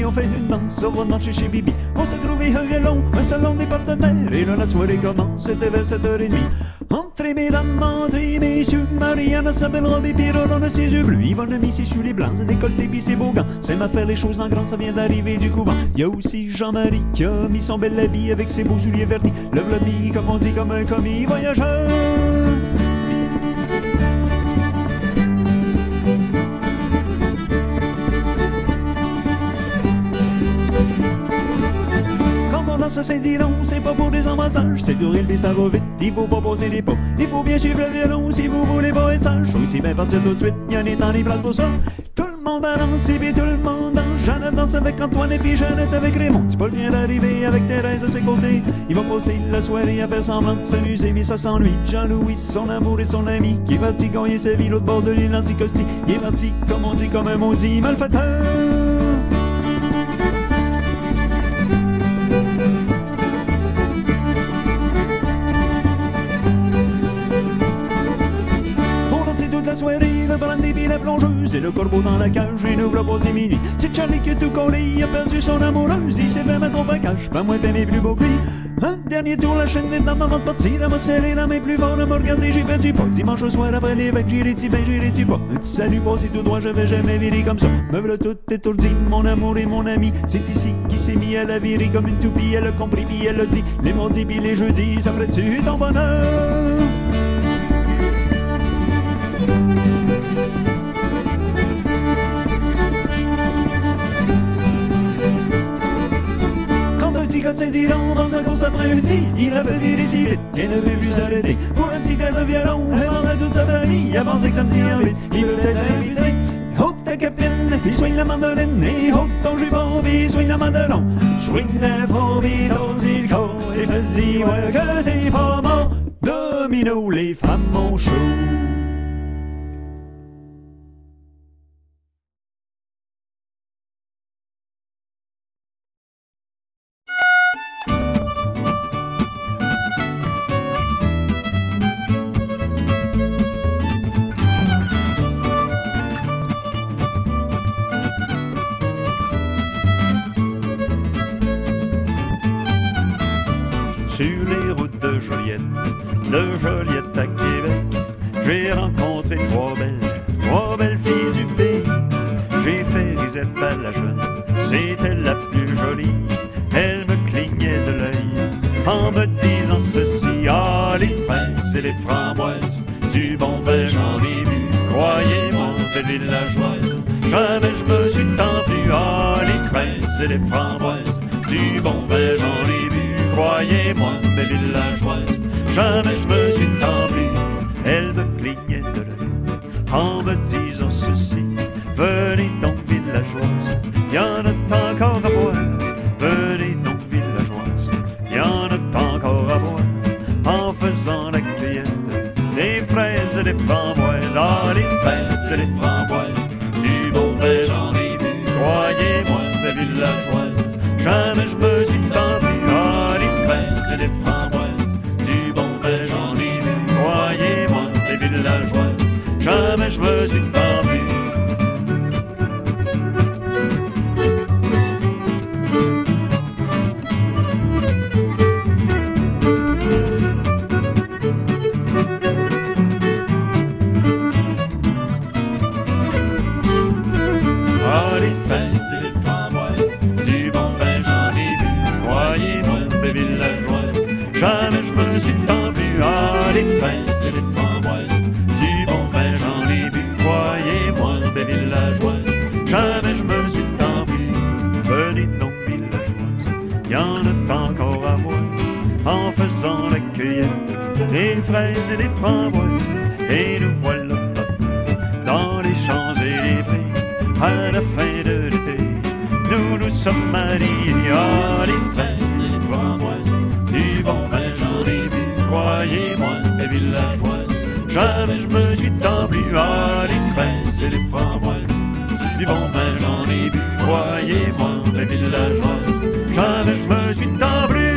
on fait une danse au marché chez Bibi. On s'est trouvé un violon, un salon des partenaires, et là la soirée commence, c'était vers 7h30. Entrez mesdames, entrez messieurs, Mariana, sa belle robe et Pierrot, on a ses yeux bleus. Yvonne a mis ses souliers blancs, ses décolletés pis ses beaux gants. C'est m'a faire les choses en grand, ça vient d'arriver du couvent. Y a aussi Jean-Marie qui a mis son bel habit avec ses beaux souliers vernis. Le v'là comme on dit, comme un commis voyageur. Ça c'est dit non, c'est pas pour des embrassages, c'est dur élevé, ça va vite, il faut pas poser les pas, il faut bien suivre le violon si vous voulez pas être sage. Aussi bien partir tout de suite, y'en est dans les places pour ça. Tout le monde balance et puis tout le monde danse. Jeannette danse avec Antoine et puis Jeannette avec Raymond. C'est Paul vient d'arriver avec Thérèse à ses côtés. Ils vont passer la soirée à faire semblant de s'amuser, mais ça s'ennuie. Jean-Louis, son amour et son ami, qui est parti gagner sa vie l'autre bord de l'île Anticosti. Il est parti, comme on dit, comme un maudit malfaiteur. La soirée, le brandy puis la plongeuse et le corbeau dans la cage et nous voilà posé minuit. C'est Charlie qui est tout collé, il a perdu son amoureuse, il s'est fait mettre au braquage, pas moins fait mes plus beaux cris. Un dernier tour, la chaîne est dans ma main de partir, elle m'a serré la main plus fort, elle m'a regardé, j'ai perdu pas. Dimanche au soir après l'évêque, j'ai les petits ben j'ai les petits pas. Un petit salut passé tout droit, j'avais jamais viré comme ça. Me voilà tout étourdi, mon amour et mon ami, c'est ici qui s'est mis à la virer comme une toupie, elle a compris puis elle a dit, les mardis puis les jeudis, ça ferait-tu ton bonheur? Quand c'est dit non, dans sa course après une fille, il avait viré si vite qu'elle ne veut plus s'arrêter. Pour un petit air de violon, elle vendrait toute sa famille. Elle pensait que ça me tient vite, il veut peut-être inviter. Haute ta copine, puis soigne la mandoline. Et haute ton jupon, puis soigne la mandoline. Swing l'info, puis dose le corps. Et fais-y, ouais, que t'es pas mort. Domino, les femmes ont chaud. Sur les routes de Joliette à Québec, j'ai rencontré trois belles filles du pays. J'ai fait risette à la jeune, c'était la plus jolie. Elle me clignait de l'œil en me disant ceci: ah, les fraises et les framboises, du bon vin j'en ai bu, croyez-moi, belle villageoise, jamais je me suis tant plu. Ah, les fraises et les framboises, du bon vin j'en ai bu, croyez-moi, belle villageoise, jamais je me suis tant plu. Elle me clignait de l'œil en me disant ceci: venez donc villageoise, y en a encore à boire. Venez donc villageoise, y en a encore à boire. En faisant la cueillette des fraises et des framboises, ah, les fraises et les framboises, du bon vin j'en ai bu, croyez-moi, belle villageoise, jamais je me suis tant plu. Ah, les fraises et les framboises, du bon vin j'en ai bu, croyez-moi, belle villageoise, jamais je me suis tant plu. Ah, les fraises et les framboises, du bon vin j'en ai bu, croyez-moi, belle villageoise, jamais je me suis tant plu. Ah, les fraises et les framboises, du bon vin j'en ai bu, croyez-moi, belle villageoise, jamais je me suis tant plu. Venez donc villageoise, y en a encore à boire. En faisant la cueillette des fraises et des framboises, et nous voilà partis dans les champs et les prés. À la fin de l'été, nous nous sommes mariés. Ah, les fraises et les framboises, du bon vin j'en ai bu, croyez-moi, belle villageoise, jamais je me suis tant plu. Ah, les fraises et les framboises, du bon vin j'en ai bu, croyez-moi, belle villageoise, jamais je me suis tant plu.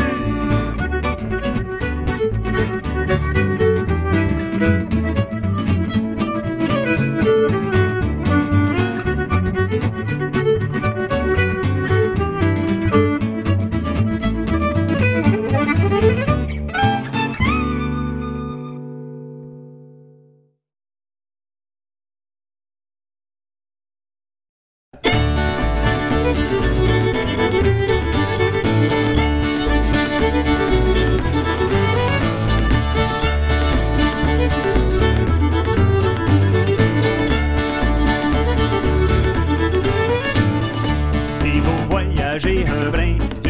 plein.